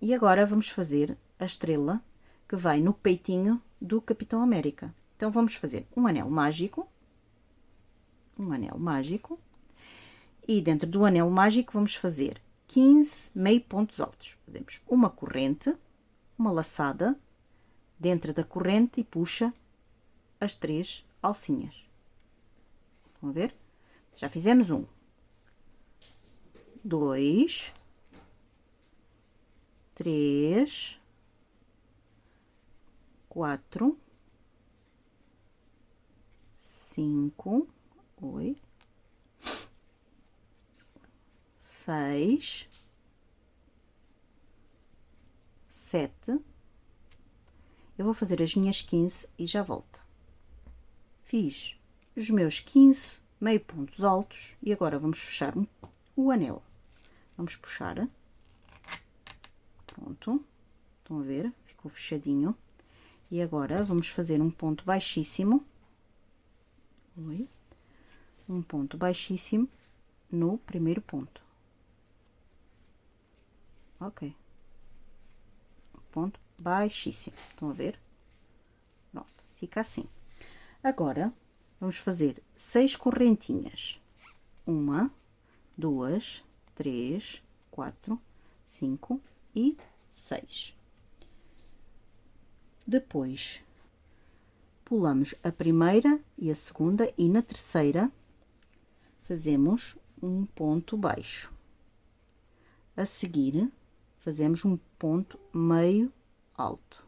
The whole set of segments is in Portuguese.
E agora vamos fazer a estrela que vai no peitinho do Capitão América. Então, vamos fazer um anel mágico. Um anel mágico. E dentro do anel mágico vamos fazer 15 meio pontos altos. Fazemos uma corrente, uma laçada dentro da corrente e puxa as 3 alcinhas. Estão a ver? Já fizemos 1, 2, 3, 4, 5, 6, 7. Eu vou fazer as minhas 15 e já volto. Fiz os meus 15 meio pontos altos e agora vamos fechar o anel. Vamos puxar. Pronto. Estão a ver? Ficou fechadinho. E agora vamos fazer um ponto baixíssimo. Um ponto baixíssimo no primeiro ponto. Ok. Ponto baixíssimo. Estão a ver? Pronto. Fica assim. Agora, vamos fazer 6 correntinhas. 1, 2, 3, 4, 5 e 6. Depois, pulamos a primeira e a segunda e na terceira fazemos um ponto baixo. A seguir, fazemos um ponto meio alto.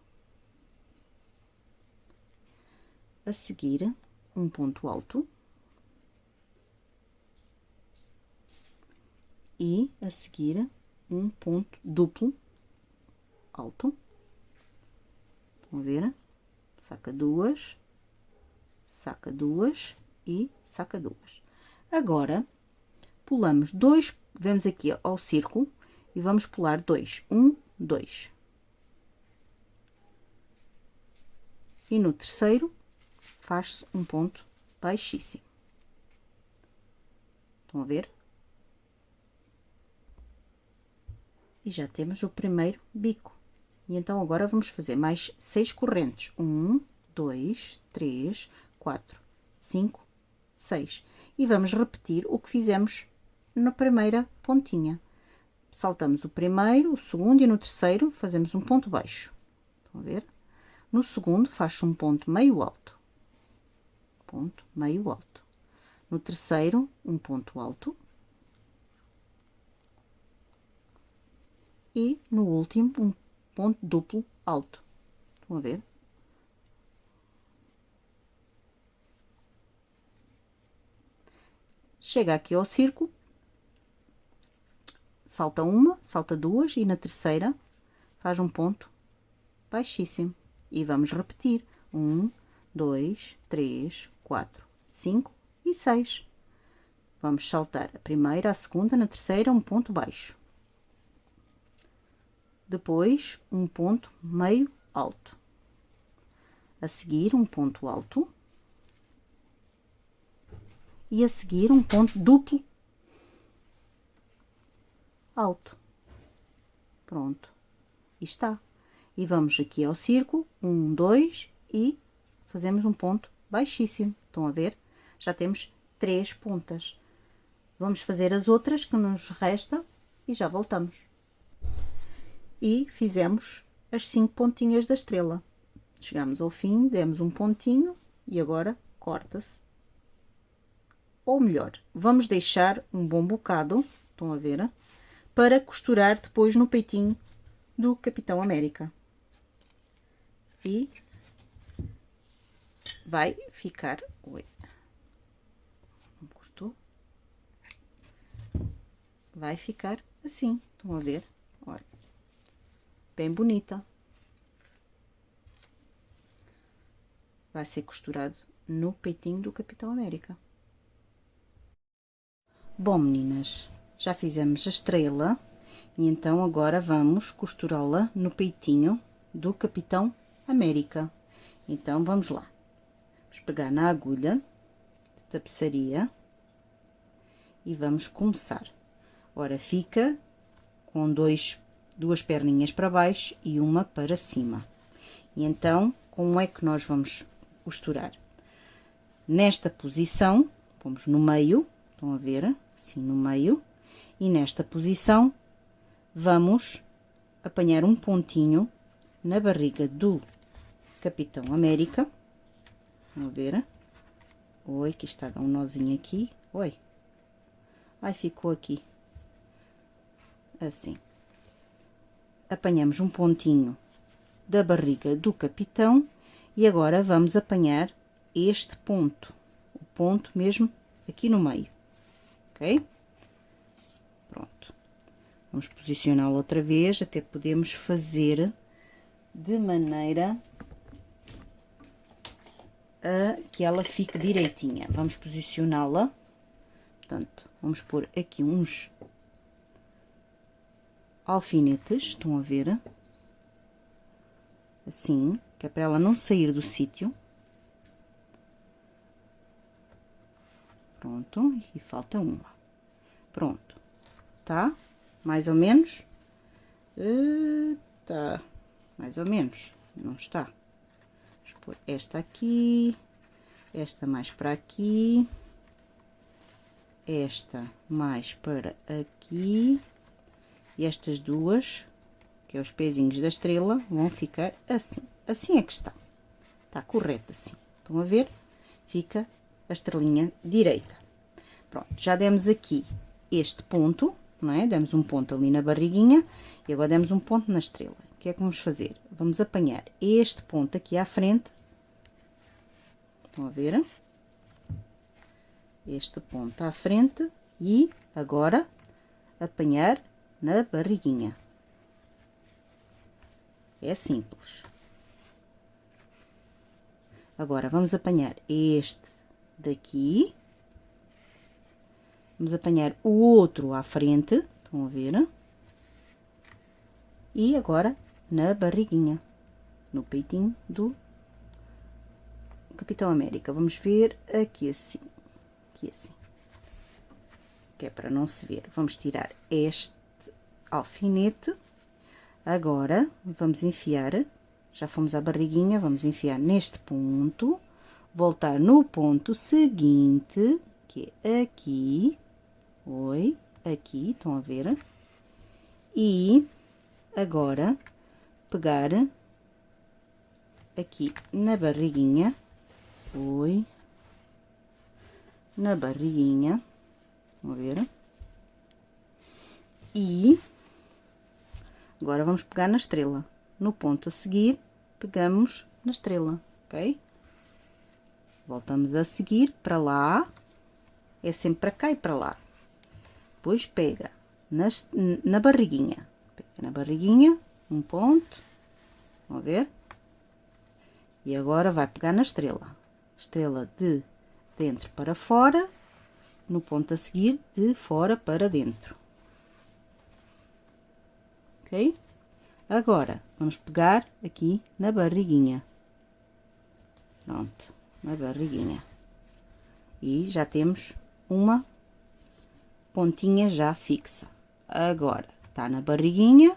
A seguir, um ponto alto. E a seguir, um ponto duplo alto. Estão a ver? Saca 2, saca 2 e saca 2. Agora, pulamos 2, vamos aqui ao círculo e vamos pular 2. 1, 2. E no terceiro, faz-se um ponto baixíssimo. Estão a ver? E já temos o primeiro bico. E então agora vamos fazer mais 6 correntes. 1, 2, 3, 4, 5, 6. E vamos repetir o que fizemos na primeira pontinha. Saltamos o primeiro, o segundo e no terceiro fazemos um ponto baixo. Estão a ver? No segundo faz um ponto meio alto. Ponto meio alto. No terceiro, um ponto alto. E no último, um ponto duplo alto. Estão a ver? Chega aqui ao círculo, salta uma, salta duas e na terceira faz um ponto baixíssimo. E vamos repetir. 1, 2, 3, 4, 5 e 6. Vamos saltar a primeira, a segunda, na terceira, um ponto baixo. Depois, um ponto meio alto. A seguir, um ponto alto. E a seguir, um ponto duplo alto. Pronto. E está. E vamos aqui ao círculo, 1, 2 e fazemos um ponto baixíssimo. Estão a ver? Já temos 3 pontas. Vamos fazer as outras que nos resta e já voltamos. E fizemos as 5 pontinhas da estrela. Chegamos ao fim, demos um pontinho e agora corta-se. Ou melhor, vamos deixar um bom bocado, estão a ver, para costurar depois no peitinho do Capitão América. E vai ficar, não cortou, vai ficar assim, estão a ver, olha, bem bonita. Vai ser costurado no peitinho do Capitão América. Bom, meninas, já fizemos a estrela e então agora vamos costurá-la no peitinho do Capitão América. Então vamos lá. Vamos pegar na agulha de tapeçaria e vamos começar. Ora, fica com dois duas perninhas para baixo e uma para cima. E então, como é que nós vamos costurar? Nesta posição, vamos no meio, estão a ver? Assim no meio. E nesta posição, vamos apanhar um pontinho na barriga do Capitão América. Estão a ver? Oi, que está a dar um nozinho aqui. Oi. Ai, ficou aqui. Assim. Apanhamos um pontinho da barriga do capitão e agora vamos apanhar este ponto, o ponto mesmo aqui no meio, ok? Pronto. Vamos posicioná-lo outra vez, até podemos fazer de maneira a que ela fique direitinha. Vamos posicioná-la, portanto, vamos pôr aqui uns alfinetes, estão a ver? Assim, que é para ela não sair do sítio. Pronto, e falta uma. Pronto, tá? Mais ou menos? Tá, mais ou menos, não está. Vamos pôr esta aqui, esta mais para aqui, esta mais para aqui, e estas duas, que é os pezinhos da estrela, vão ficar assim. Assim é que está. Está correto assim. Estão a ver? Fica a estrelinha direita. Pronto, já demos aqui este ponto, não é? Demos um ponto ali na barriguinha e agora demos um ponto na estrela. O que é que vamos fazer? Vamos apanhar este ponto aqui à frente. Estão a ver? Este ponto à frente e agora apanhar na barriguinha. É simples. Agora vamos apanhar este daqui. Vamos apanhar o outro à frente, estão a ver? E agora na barriguinha, no peitinho do Capitão América. Vamos ver aqui assim, que é para não se ver. Vamos tirar este alfinete. Agora vamos enfiar, já fomos à barriguinha, vamos enfiar neste ponto, voltar no ponto seguinte, que é aqui. Oi, aqui, estão a ver? E agora pegar aqui na barriguinha, oi, na barriguinha, estão a ver? E agora vamos pegar na estrela. No ponto a seguir, pegamos na estrela, ok? Voltamos a seguir para lá, é sempre para cá e para lá. Depois pega na barriguinha, um ponto, vão ver? E agora vai pegar na estrela, de dentro para fora, no ponto a seguir, de fora para dentro, ok? Agora, vamos pegar aqui na barriguinha, pronto, na barriguinha, e já temos uma pontinha já fixa. Agora, está na barriguinha,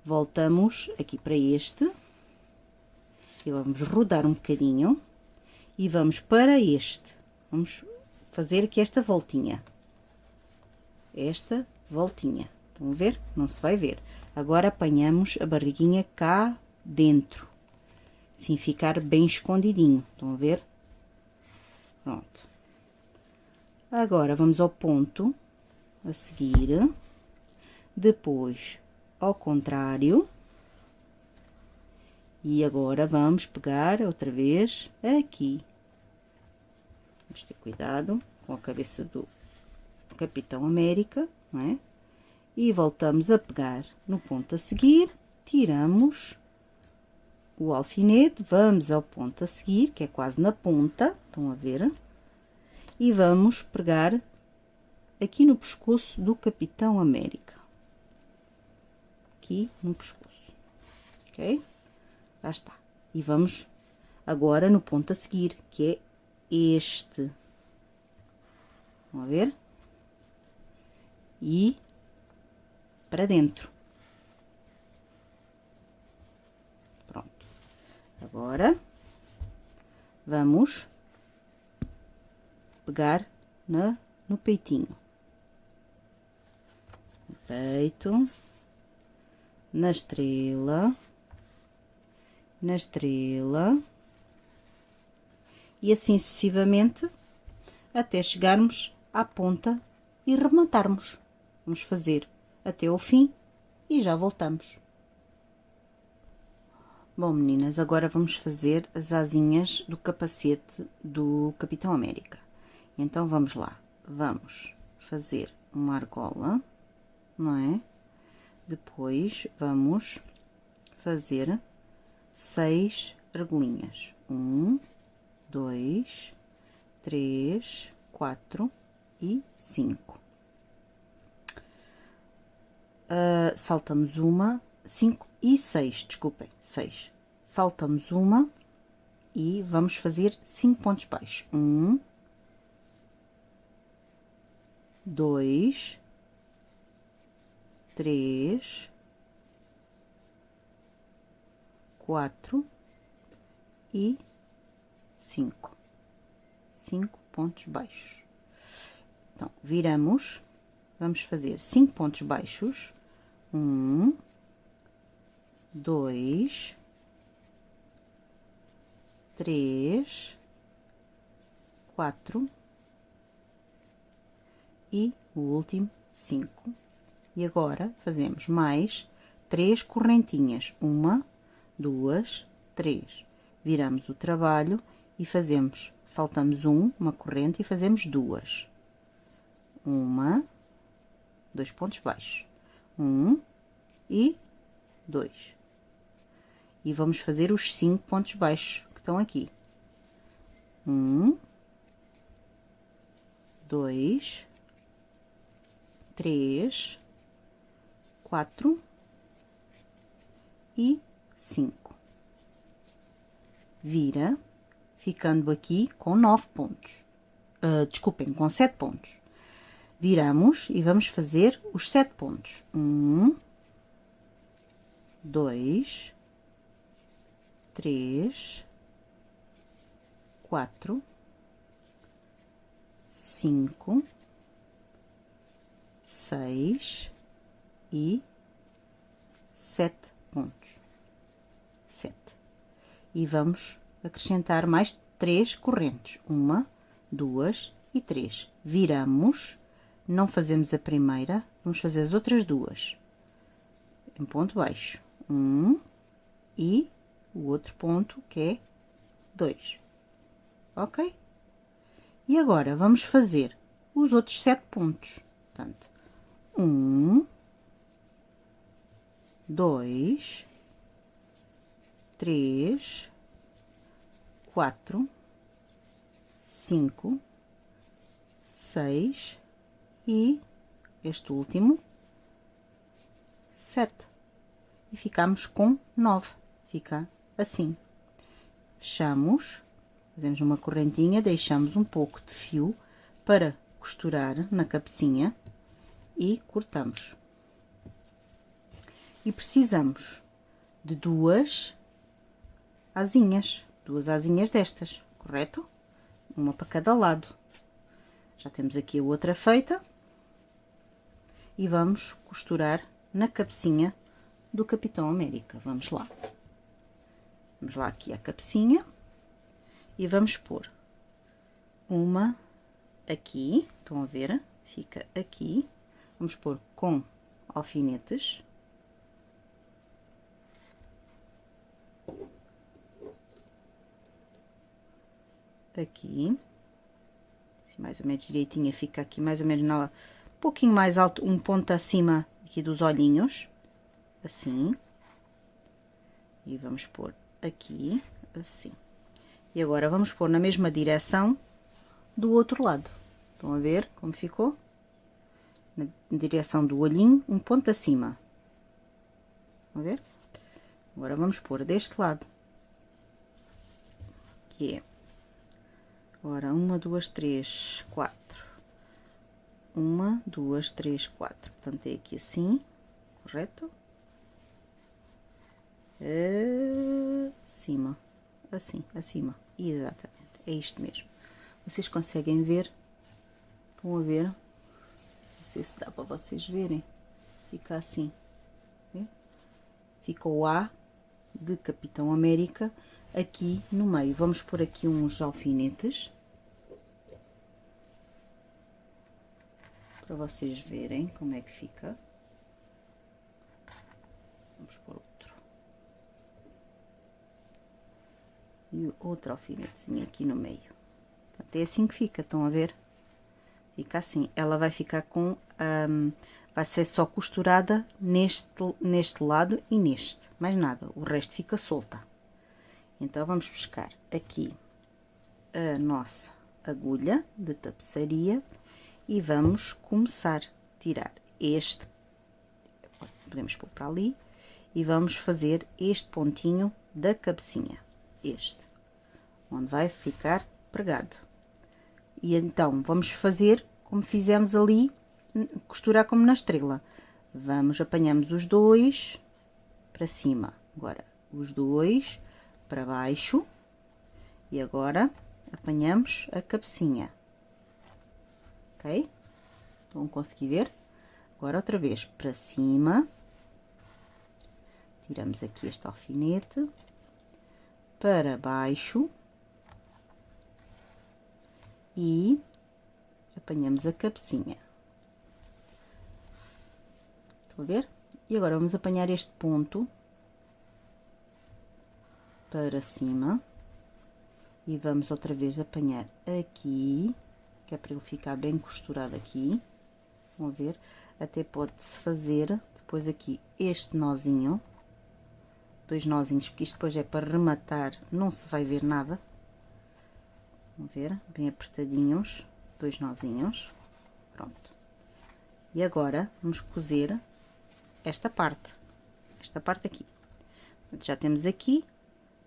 voltamos aqui para este, e vamos rodar um bocadinho, e vamos para este, vamos fazer aqui esta voltinha, estão a ver? Não se vai ver. Agora apanhamos a barriguinha cá dentro, assim ficar bem escondidinho, estão a ver? Pronto. Agora vamos ao ponto a seguir, depois ao contrário, e agora vamos pegar outra vez aqui. Vamos ter cuidado com a cabeça do Capitão América, não é? E voltamos a pegar no ponto a seguir, tiramos o alfinete, vamos ao ponto a seguir, que é quase na ponta, estão a ver? E vamos pregar aqui no pescoço do Capitão América. Aqui no pescoço, ok? Já está. E vamos agora no ponto a seguir, que é este. Estão a ver? E para dentro. Agora, vamos pegar no peitinho. No peito, na estrela, e assim sucessivamente, até chegarmos à ponta e rematarmos. Vamos fazer até ao fim e já voltamos. Bom, meninas, agora vamos fazer as asinhas do capacete do Capitão América. Então, vamos lá. Vamos fazer uma argola, não é? Depois, vamos fazer 6 argolinhas. 1, 2, 3, 4 e 5. Saltamos uma, 5 e 6, desculpem, 6. Saltamos uma e vamos fazer 5 pontos baixos. 1, 2, 3, 4 e 5. 5 pontos baixos. Então, viramos, vamos fazer 5 pontos baixos. 1, 2, 3, 4 e o último 5. E agora fazemos mais 3 correntinhas. 1, 2, 3. Viramos o trabalho e fazemos, saltamos uma corrente e fazemos 2. 2 pontos baixos. 1 e 2. E vamos fazer os 5 pontos baixos que estão aqui. 1, 2, 3, 4 e 5. Vira, ficando aqui com 9 pontos. Desculpem, com 7 pontos. Viramos e vamos fazer os 7 pontos. 1, 2, 3, 4, 5, 6 e 7 pontos. 7. E vamos acrescentar mais 3 correntes. 1, 2 e 3. Viramos, não fazemos a primeira, vamos fazer as outras duas. Em ponto baixo. 1 e o outro ponto que é 2. Ok? E agora vamos fazer os outros 7 pontos. Portanto, 1, 2, 3, 4, 5, 6 e este último 7. E ficamos com 9. Fica assim. Fechamos, fazemos uma correntinha, deixamos um pouco de fio para costurar na cabecinha e cortamos. E precisamos de duas asinhas destas, correto? Uma para cada lado. Já temos aqui a outra feita e vamos costurar na cabecinha do Capitão América. Vamos lá. Vamos lá aqui a cabecinha e vamos pôr uma aqui, estão a ver? Fica aqui. Vamos pôr com alfinetes. Aqui. Assim, mais ou menos direitinha, fica aqui mais ou menos um pouquinho mais alto, um ponto acima aqui dos olhinhos. Assim. E vamos pôr aqui, assim. E agora vamos pôr na mesma direção do outro lado. Estão a ver como ficou? Na direção do olhinho, um ponto acima. Estão a ver? Agora vamos pôr deste lado. Que é, agora 1, 2, 3, 4. 1, 2, 3, 4. Portanto, é aqui assim, correto? Acima. assim, acima, exatamente, é isto mesmo. Vocês conseguem ver? Estão a ver? Não sei se dá para vocês verem. Fica assim. Vê? Fica o A de Capitão América aqui no meio. Vamos pôr aqui uns alfinetes para vocês verem como é que fica. Vamos pôr outro. E outro alfinetezinho aqui no meio. Portanto, é assim que fica, estão a ver? Fica assim. Ela vai ficar com... vai ser só costurada neste lado e neste. Mais nada. O resto fica solta. Então, vamos buscar aqui a nossa agulha de tapeçaria e vamos começar a tirar este. Podemos pôr para ali. E vamos fazer este pontinho da cabecinha. Este. Onde vai ficar pregado. E então, vamos fazer como fizemos ali, costurar como na estrela. Apanhamos os dois para cima. Agora, os dois para baixo. E agora, apanhamos a cabecinha. Ok? Vão conseguir ver? Agora, outra vez, para cima. Tiramos aqui este alfinete. Para baixo. E apanhamos a cabecinha. Estão a ver? E agora vamos apanhar este ponto para cima e vamos outra vez apanhar aqui, que é para ele ficar bem costurado aqui. Vão ver? Até pode-se fazer depois aqui este nozinho, 2 nozinhos, porque isto depois é para rematar, não se vai ver nada. Vão ver? Bem apertadinhos, 2 nozinhos. Pronto. E agora vamos cozer esta parte aqui. Já temos aqui.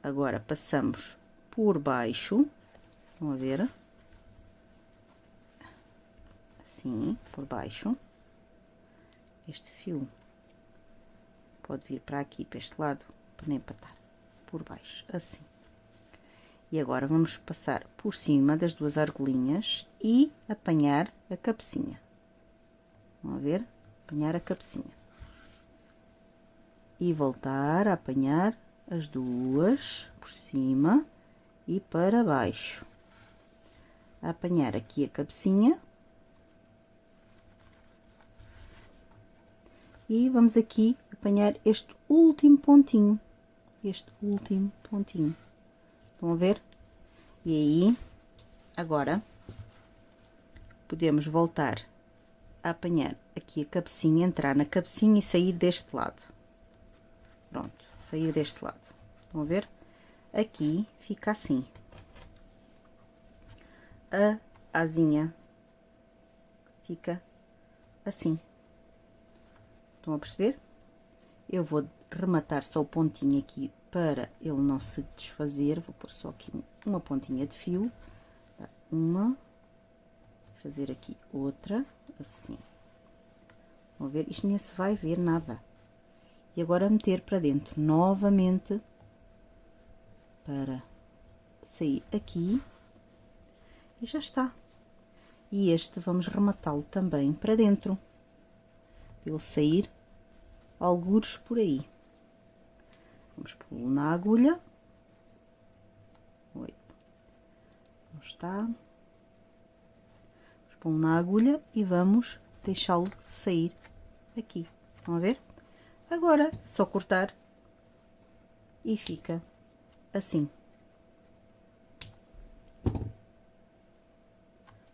Agora passamos por baixo. Vão ver? Assim, por baixo. Este fio pode vir para aqui, para este lado, para nem empatar. Por baixo, assim. E agora vamos passar por cima das 2 argolinhas e apanhar a cabecinha. Vão ver? Apanhar a cabecinha. E voltar a apanhar as 2 por cima e para baixo. A apanhar aqui a cabecinha. E vamos aqui apanhar este último pontinho. Este último pontinho. Estão a ver? E aí, agora, podemos voltar a apanhar aqui a cabecinha, entrar na cabecinha e sair deste lado. Pronto, sair deste lado. Estão a ver? Aqui fica assim. A asinha fica assim. Estão a perceber? Eu vou rematar só o pontinho aqui para ele não se desfazer. Vou pôr só aqui uma pontinha de fio. Uma. Fazer aqui outra, assim. Vão ver? Isto nem se vai ver nada. E agora meter para dentro novamente para sair aqui. E já está. E este vamos rematá-lo também para dentro. Para ele sair algures por aí. Vamos pô-lo na agulha. Oi. Não está. Vamos pô-lo na agulha e vamos deixá-lo sair aqui. Estão a ver? Agora, só cortar e fica assim.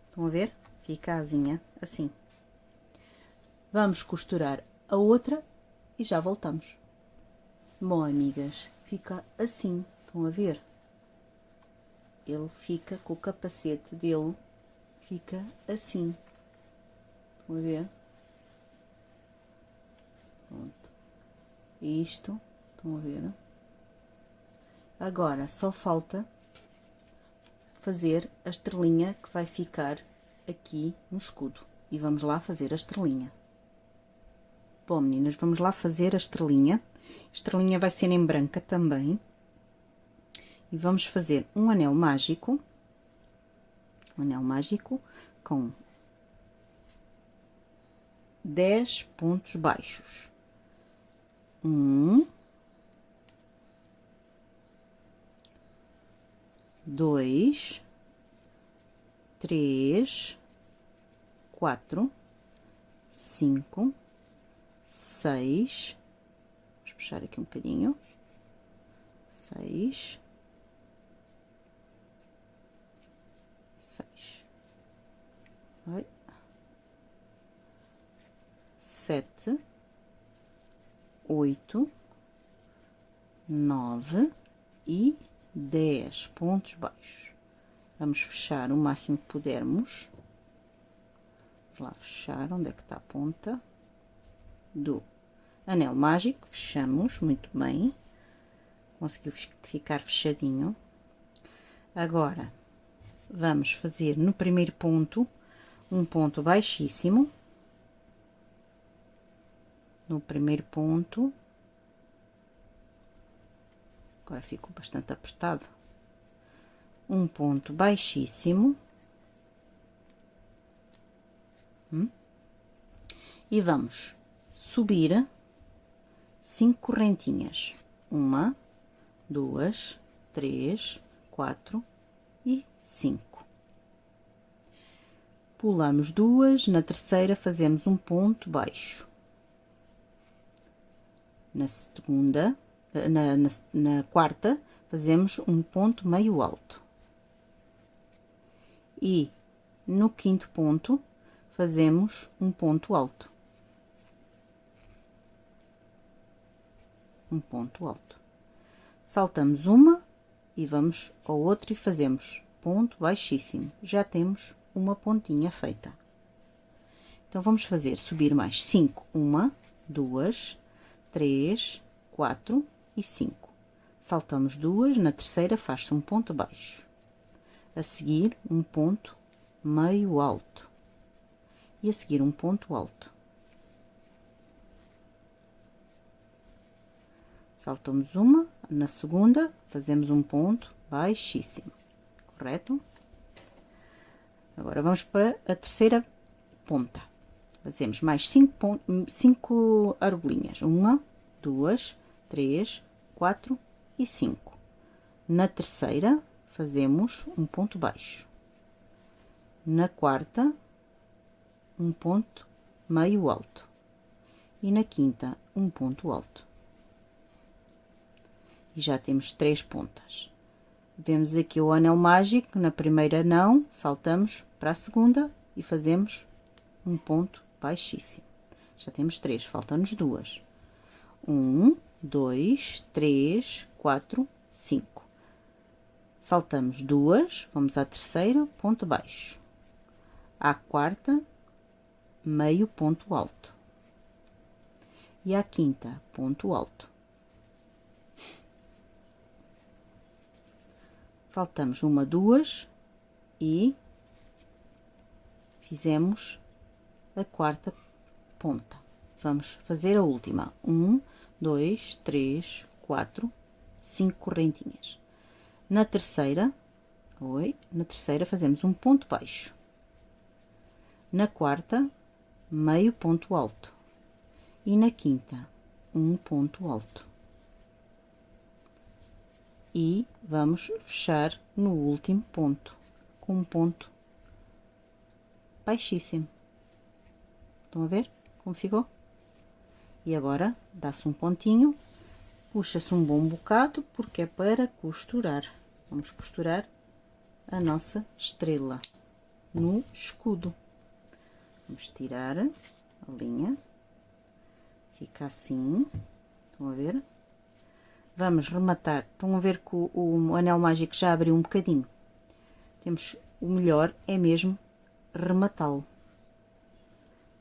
Estão a ver? Fica a asinha assim. Vamos costurar a outra e já voltamos. Bom, amigas, fica assim. Estão a ver? Ele fica com o capacete dele. Fica assim. Estão a ver? Pronto. Isto. Estão a ver? Agora, só falta fazer a estrelinha que vai ficar aqui no escudo. E vamos lá fazer a estrelinha. Bom, meninas, vamos lá fazer a estrelinha. A estrelinha vai ser em branca também. e vamos fazer um anel mágico com 10 pontos baixos. 1, 2, 3, 4, 5, 6, vamos puxar aqui um bocadinho, 6, 7, 8, 9 e 10 pontos baixos. Vamos fechar o máximo que pudermos. Vamos lá fechar, onde é que está a ponta do anel mágico? Fechamos muito bem, conseguiu ficar fechadinho. Agora, vamos fazer no primeiro ponto um ponto baixíssimo. No primeiro ponto, agora ficou bastante apertado, um ponto baixíssimo, e vamos subir 5 correntinhas, 1, 2, 3, 4 e 5. Pulamos 2, na terceira fazemos um ponto baixo. Na segunda, na quarta, fazemos um ponto meio alto. E no quinto ponto, fazemos um ponto alto. Um ponto alto. Saltamos uma e vamos ao outro e fazemos ponto baixíssimo. Já temos uma pontinha feita. Então, vamos fazer subir mais 5. 1, 2, 3, 4 e 5. Saltamos 2, na terceira faz-se um ponto baixo. A seguir, um ponto meio alto. E a seguir, um ponto alto. Saltamos uma, na segunda, fazemos um ponto baixíssimo. Correto? Agora, vamos para a terceira ponta. Fazemos mais 5 argolinhas. 1, 2, 3, 4 e 5. Na terceira, fazemos um ponto baixo. Na quarta, um ponto meio alto. E na quinta, um ponto alto. E já temos 3 pontas. Vemos aqui o anel mágico. Na primeira não, saltamos para a segunda e fazemos um ponto baixíssimo. Já temos 3, faltam-nos 2. 1, 2, 3, 4, 5. Saltamos 2, vamos à terceira, ponto baixo. À quarta, meio ponto alto. E à quinta, ponto alto. Saltamos 1, 2 e fizemos a quarta ponta. Vamos fazer a última. 1, 2, 3, 4, 5 correntinhas. Na terceira, fazemos um ponto baixo. Na quarta, meio ponto alto. E na quinta, um ponto alto. E vamos fechar no último ponto, com um ponto baixíssimo. Estão a ver como ficou? E agora dá-se um pontinho, puxa-se um bom bocado, porque é para costurar. Vamos costurar a nossa estrela no escudo. Vamos tirar a linha, fica assim, estão a ver? Vamos rematar, estão a ver que o anel mágico já abriu um bocadinho. O melhor é mesmo rematá-lo.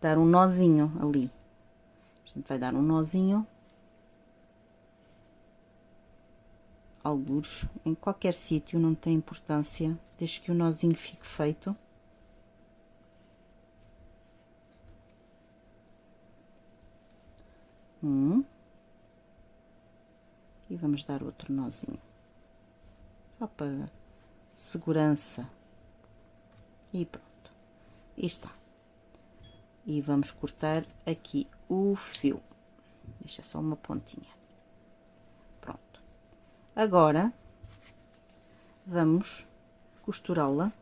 Dar um nozinho ali. A gente vai dar um nozinho. Algures, em qualquer sítio, não tem importância, desde que o nozinho fique feito. E vamos dar outro nozinho. só para segurança. E pronto, e está. E vamos cortar aqui o fio. Deixa só uma pontinha. Pronto. Agora, vamos costurá-la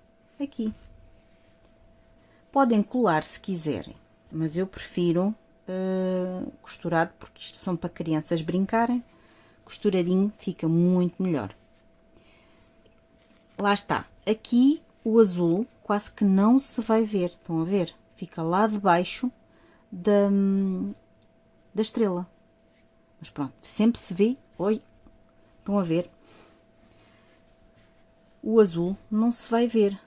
aqui. Podem colar se quiserem, mas eu prefiro costurado, porque isto são para crianças brincarem. Costuradinho fica muito melhor. Lá está. Aqui o azul quase que não se vai ver. Estão a ver? Fica lá debaixo da estrela. Mas pronto, sempre se vê. Oi, estão a ver? O azul não se vai ver.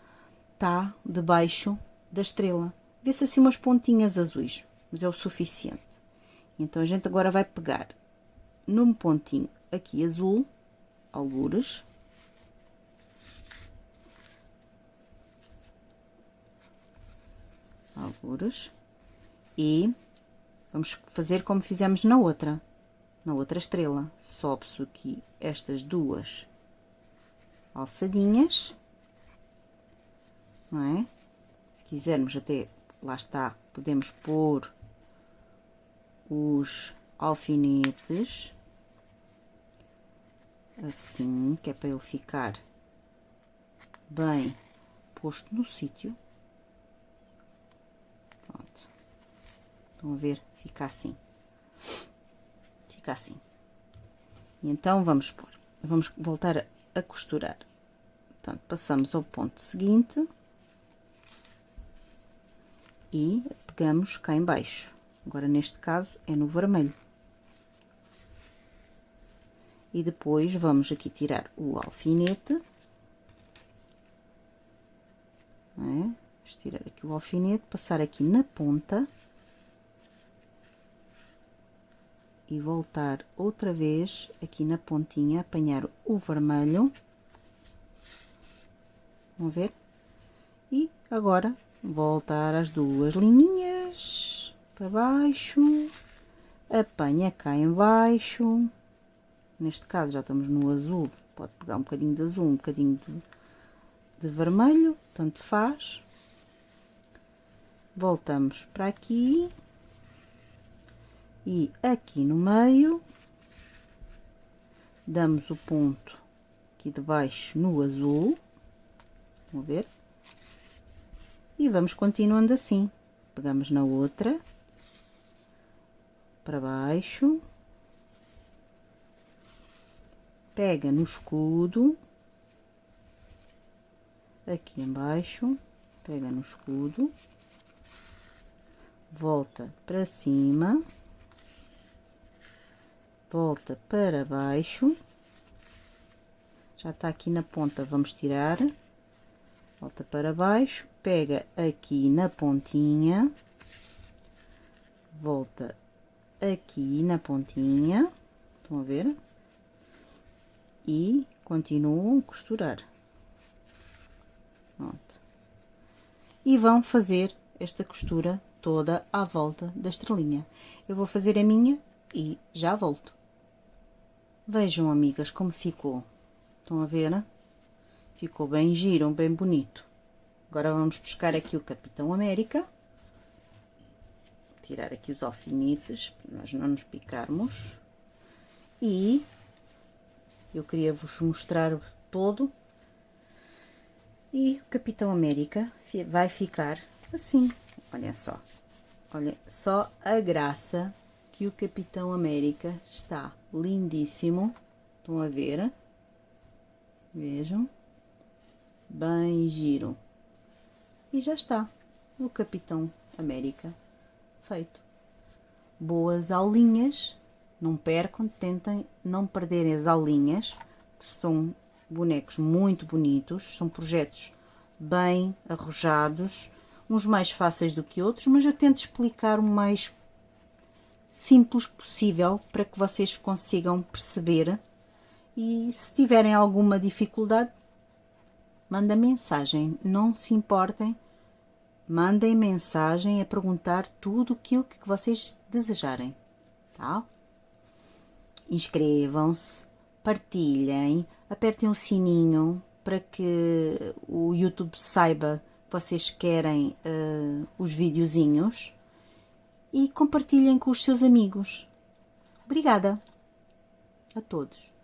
Está debaixo da estrela. Vê-se assim umas pontinhas azuis, mas é o suficiente. Então a gente agora vai pegar num pontinho aqui azul, algures. E vamos fazer como fizemos na outra estrela. Sobe-se aqui estas duas alçadinhas, não é? Se quisermos até, lá está, podemos pôr os alfinetes assim, que é para ele ficar bem posto no sítio. Pronto, estão a ver? Fica assim, e então vamos voltar a costurar. Portanto, passamos ao ponto seguinte e pegamos cá em baixo. Agora neste caso é no vermelho. E depois vamos aqui tirar o alfinete, não é? Vamos tirar aqui o alfinete, passar aqui na ponta e voltar outra vez aqui na pontinha, apanhar o vermelho. Vão ver? E agora voltar as duas linhinhas para baixo, apanha cá em baixo. Neste caso já estamos no azul, pode pegar um bocadinho de azul, um bocadinho de vermelho, tanto faz. Voltamos para aqui e aqui no meio damos o ponto aqui de baixo no azul, vão ver? E vamos continuando assim. Pegamos na outra, para baixo, pega no escudo, aqui embaixo, pega no escudo, volta para cima, volta para baixo, já está aqui na ponta, vamos tirar, volta para baixo, pega aqui na pontinha, volta aqui na pontinha, estão a ver? E continuam a costurar. Pronto. E vão fazer esta costura toda à volta da estrelinha. Eu vou fazer a minha e já volto. Vejam, amigas, como ficou. Estão a ver, né? Ficou bem giro, bem bonito. Agora vamos buscar aqui o Capitão América. Tirar aqui os alfinetes, para nós não nos picarmos. E eu queria vos mostrar todo. E o Capitão América vai ficar assim. Olhem só a graça que o Capitão América está. Lindíssimo. Estão a ver? Vejam. Bem giro. E já está. O Capitão América feito. Boas aulinhas. Não percam, tentem não perderem as aulinhas, que são bonecos muito bonitos, são projetos bem arrojados, uns mais fáceis do que outros, mas eu tento explicar o mais simples possível para que vocês consigam perceber. E se tiverem alguma dificuldade, mandem mensagem, não se importem, mandem mensagem a perguntar tudo aquilo que vocês desejarem, tá? Inscrevam-se, partilhem, apertem o sininho para que o YouTube saiba que vocês querem os videozinhos e compartilhem com os seus amigos. Obrigada a todos.